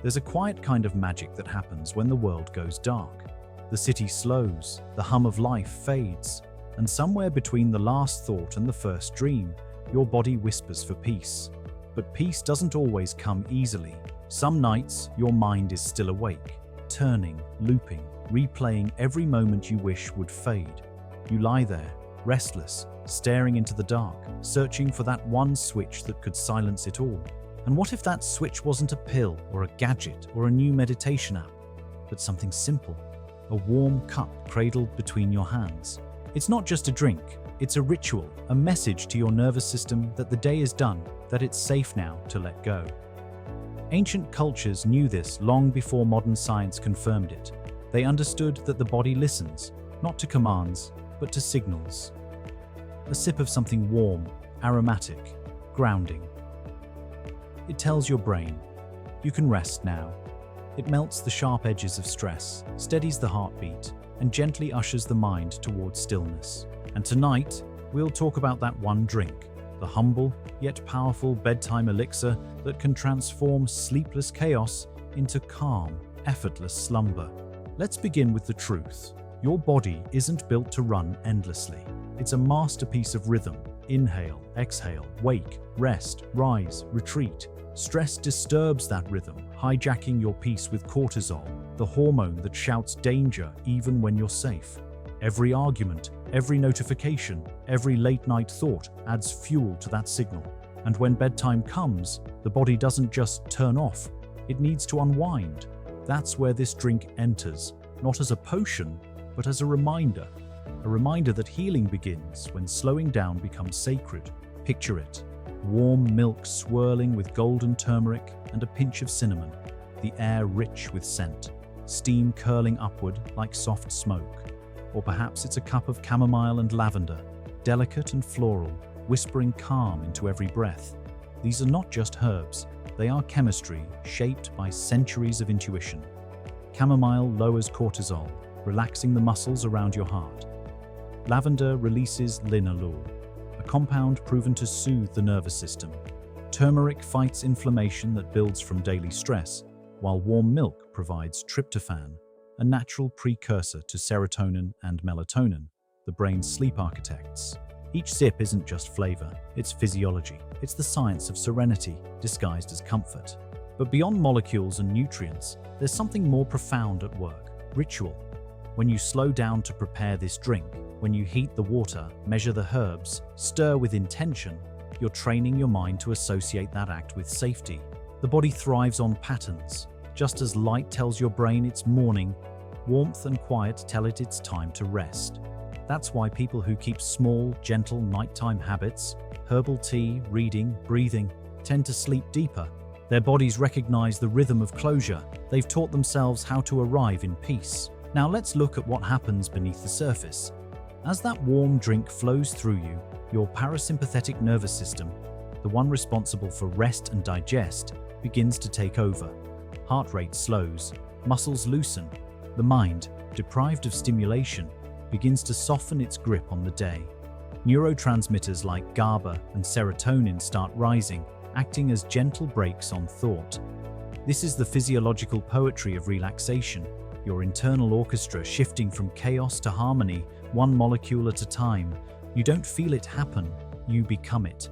There's a quiet kind of magic that happens when the world goes dark. The city slows, the hum of life fades, and somewhere between the last thought and the first dream, your body whispers for peace. But peace doesn't always come easily. Some nights, your mind is still awake, turning, looping, replaying every moment you wish would fade. You lie there, restless, staring into the dark, searching for that one switch that could silence it all. And what if that switch wasn't a pill or a gadget or a new meditation app, but something simple? A warm cup cradled between your hands. It's not just a drink, it's a ritual, a message to your nervous system that the day is done, that it's safe now to let go. Ancient cultures knew this long before modern science confirmed it. They understood that the body listens, not to commands, but to signals. A sip of something warm, aromatic, grounding. It tells your brain, you can rest now. It melts the sharp edges of stress, steadies the heartbeat, and gently ushers the mind towards stillness. And tonight, we'll talk about that one drink, the humble yet powerful bedtime elixir that can transform sleepless chaos into calm, effortless slumber. Let's begin with the truth. Your body isn't built to run endlessly. It's a masterpiece of rhythm. Inhale, exhale, wake, rest, rise, retreat. Stress disturbs that rhythm, hijacking your peace with cortisol, the hormone that shouts danger even when you're safe. Every argument, every notification, every late-night thought adds fuel to that signal. And when bedtime comes, the body doesn't just turn off, it needs to unwind. That's where this drink enters, not as a potion, but as a reminder that healing begins when slowing down becomes sacred. Picture it. Warm milk swirling with golden turmeric and a pinch of cinnamon, the air rich with scent, steam curling upward like soft smoke. Or perhaps it's a cup of chamomile and lavender, delicate and floral, whispering calm into every breath. These are not just herbs, they are chemistry shaped by centuries of intuition. Chamomile lowers cortisol, relaxing the muscles around your heart. Lavender releases linalool, a compound proven to soothe the nervous system. Turmeric fights inflammation that builds from daily stress, while warm milk provides tryptophan, a natural precursor to serotonin and melatonin, the brain's sleep architects. Each sip isn't just flavor, it's physiology. It's the science of serenity, disguised as comfort. But beyond molecules and nutrients, there's something more profound at work: ritual. When you slow down to prepare this drink, when you heat the water, measure the herbs, stir with intention, you're training your mind to associate that act with safety. The body thrives on patterns. Just as light tells your brain it's morning, warmth and quiet tell it it's time to rest. That's why people who keep small, gentle nighttime habits, herbal tea, reading, breathing, tend to sleep deeper. Their bodies recognize the rhythm of closure. They've taught themselves how to arrive in peace. Now let's look at what happens beneath the surface. As that warm drink flows through you, your parasympathetic nervous system, the one responsible for rest and digest, begins to take over. Heart rate slows, muscles loosen. The mind, deprived of stimulation, begins to soften its grip on the day. Neurotransmitters like GABA and serotonin start rising, acting as gentle brakes on thought. This is the physiological poetry of relaxation, your internal orchestra shifting from chaos to harmony, one molecule at a time. You don't feel it happen, you become it.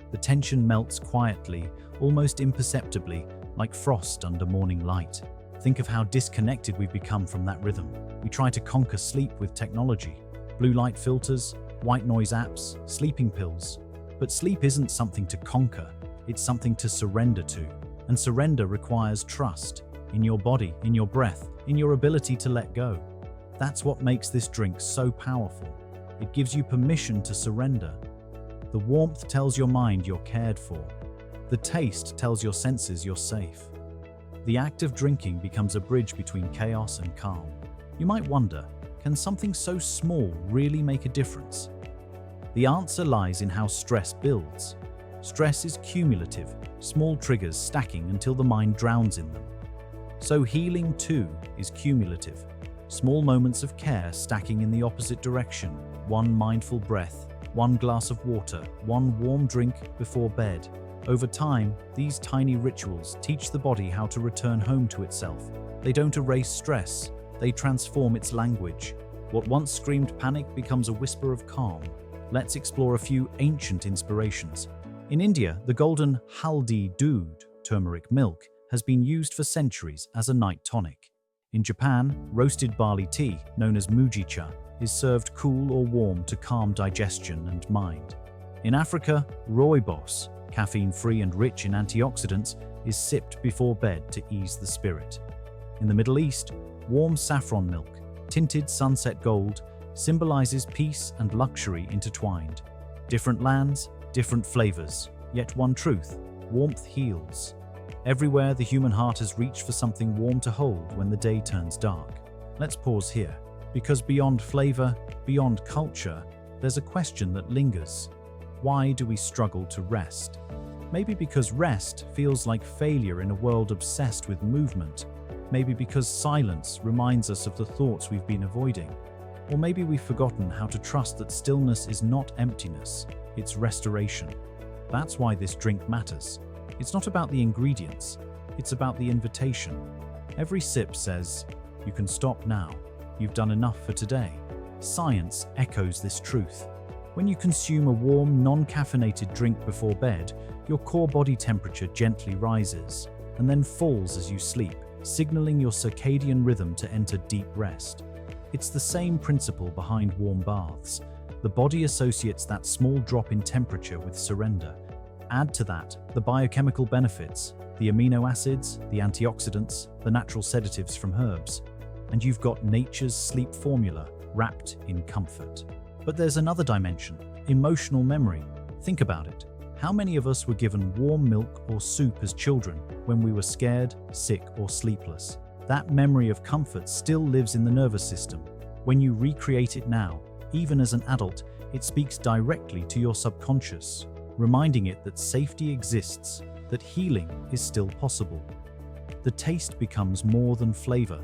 The tension melts quietly, almost imperceptibly, like frost under morning light. Think of how disconnected we've become from that rhythm. We try to conquer sleep with technology, blue light filters, white noise apps, sleeping pills. But sleep isn't something to conquer, it's something to surrender to. And surrender requires trust in your body, in your breath, in your ability to let go. That's what makes this drink so powerful. It gives you permission to surrender. The warmth tells your mind you're cared for. The taste tells your senses you're safe. The act of drinking becomes a bridge between chaos and calm. You might wonder, can something so small really make a difference? The answer lies in how stress builds. Stress is cumulative, small triggers stacking until the mind drowns in them. So healing too is cumulative. Small moments of care stacking in the opposite direction, one mindful breath, one glass of water, one warm drink before bed. Over time, these tiny rituals teach the body how to return home to itself. They don't erase stress, they transform its language. What once screamed panic becomes a whisper of calm. Let's explore a few ancient inspirations. In India, the golden haldi doodh, turmeric milk, has been used for centuries as a night tonic. In Japan, roasted barley tea, known as mujicha, is served cool or warm to calm digestion and mind. In Africa, rooibos, caffeine-free and rich in antioxidants, is sipped before bed to ease the spirit. In the Middle East, warm saffron milk, tinted sunset gold, symbolizes peace and luxury intertwined. Different lands, different flavors, yet one truth: warmth heals. Everywhere, the human heart has reached for something warm to hold when the day turns dark. Let's pause here, because beyond flavor, beyond culture, there's a question that lingers. Why do we struggle to rest? Maybe because rest feels like failure in a world obsessed with movement. Maybe because silence reminds us of the thoughts we've been avoiding. Or maybe we've forgotten how to trust that stillness is not emptiness, it's restoration. That's why this drink matters. It's not about the ingredients, it's about the invitation. Every sip says, "You can stop now. You've done enough for today." Science echoes this truth. When you consume a warm, non-caffeinated drink before bed, your core body temperature gently rises and then falls as you sleep, signaling your circadian rhythm to enter deep rest. It's the same principle behind warm baths. The body associates that small drop in temperature with surrender. Add to that the biochemical benefits, the amino acids, the antioxidants, the natural sedatives from herbs, and you've got nature's sleep formula wrapped in comfort. But there's another dimension: emotional memory. Think about it. How many of us were given warm milk or soup as children when we were scared, sick, or sleepless? That memory of comfort still lives in the nervous system. When you recreate it now, even as an adult, it speaks directly to your subconscious, reminding it that safety exists, that healing is still possible. The taste becomes more than flavor.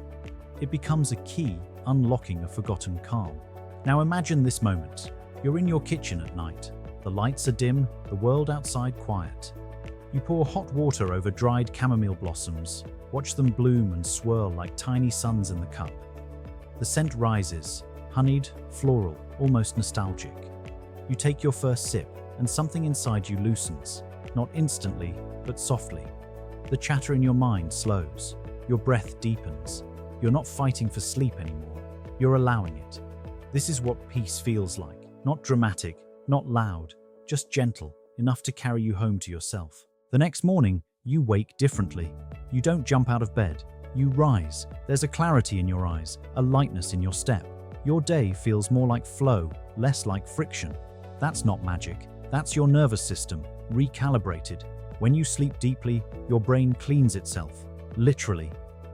It becomes a key unlocking a forgotten calm. Now imagine this moment. You're in your kitchen at night. The lights are dim, the world outside quiet. You pour hot water over dried chamomile blossoms, watch them bloom and swirl like tiny suns in the cup. The scent rises, honeyed, floral, almost nostalgic. You take your first sip, and something inside you loosens, not instantly, but softly. The chatter in your mind slows, your breath deepens. You're not fighting for sleep anymore, you're allowing it. This is what peace feels like, not dramatic, not loud, just gentle, enough to carry you home to yourself. The next morning, you wake differently. You don't jump out of bed, you rise. There's a clarity in your eyes, a lightness in your step. Your day feels more like flow, less like friction. That's not magic. That's your nervous system, recalibrated. When you sleep deeply, your brain cleans itself, literally.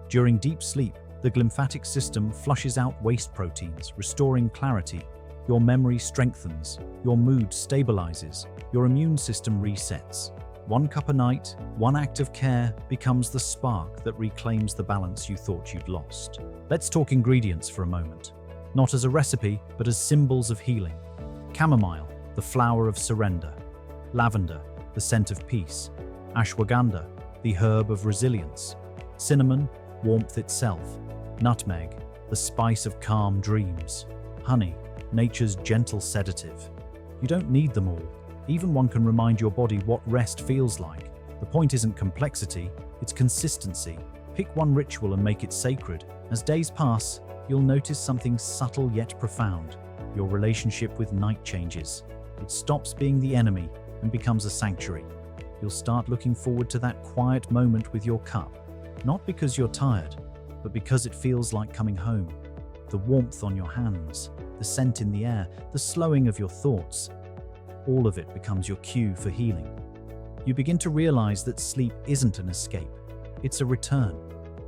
During deep sleep, the glymphatic system flushes out waste proteins, restoring clarity. Your memory strengthens, your mood stabilizes, your immune system resets. One cup a night, one act of care becomes the spark that reclaims the balance you thought you'd lost. Let's talk ingredients for a moment. Not as a recipe, but as symbols of healing. Chamomile, the flower of surrender. Lavender, the scent of peace. Ashwagandha, the herb of resilience. Cinnamon, warmth itself. Nutmeg, the spice of calm dreams. Honey, nature's gentle sedative. You don't need them all. Even one can remind your body what rest feels like. The point isn't complexity, it's consistency. Pick one ritual and make it sacred. As days pass, you'll notice something subtle yet profound. Your relationship with night changes. It stops being the enemy and becomes a sanctuary. You'll start looking forward to that quiet moment with your cup, not because you're tired, but because it feels like coming home. The warmth on your hands, the scent in the air, the slowing of your thoughts, all of it becomes your cue for healing. You begin to realize that sleep isn't an escape, it's a return.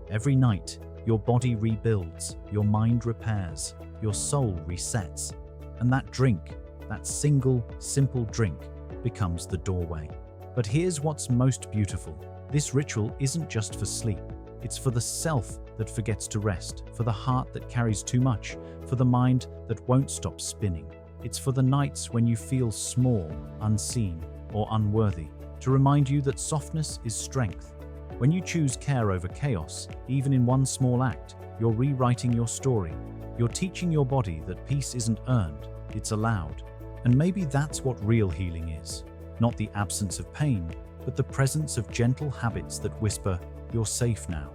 Every night, your body rebuilds, your mind repairs, your soul resets, and that drink, that single, simple drink, becomes the doorway. But here's what's most beautiful. This ritual isn't just for sleep. It's for the self that forgets to rest, for the heart that carries too much, for the mind that won't stop spinning. It's for the nights when you feel small, unseen, or unworthy, to remind you that softness is strength. When you choose care over chaos, even in one small act, you're rewriting your story. You're teaching your body that peace isn't earned, it's allowed. And maybe that's what real healing is. Not the absence of pain, but the presence of gentle habits that whisper, "You're safe now."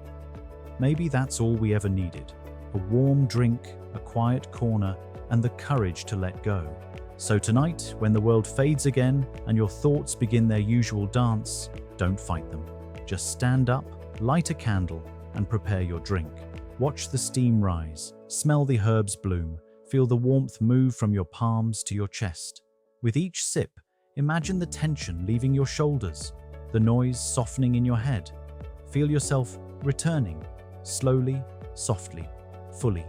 Maybe that's all we ever needed. A warm drink, a quiet corner, and the courage to let go. So tonight, when the world fades again and your thoughts begin their usual dance, don't fight them. Just stand up, light a candle, and prepare your drink. Watch the steam rise, smell the herbs bloom, feel the warmth move from your palms to your chest. With each sip, imagine the tension leaving your shoulders, the noise softening in your head. Feel yourself returning, slowly, softly, fully.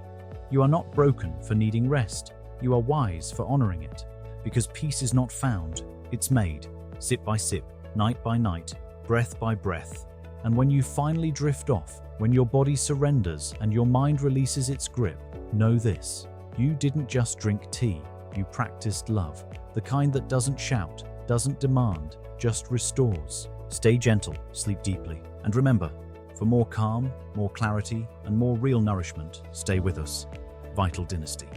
You are not broken for needing rest. You are wise for honoring it. Because peace is not found, it's made, sip by sip, night by night, breath by breath. And when you finally drift off, when your body surrenders and your mind releases its grip, know this: you didn't just drink tea, you practiced love. The kind that doesn't shout, doesn't demand, just restores. Stay gentle, sleep deeply, and remember, for more calm, more clarity, and more real nourishment, stay with us. Vital Dynasty.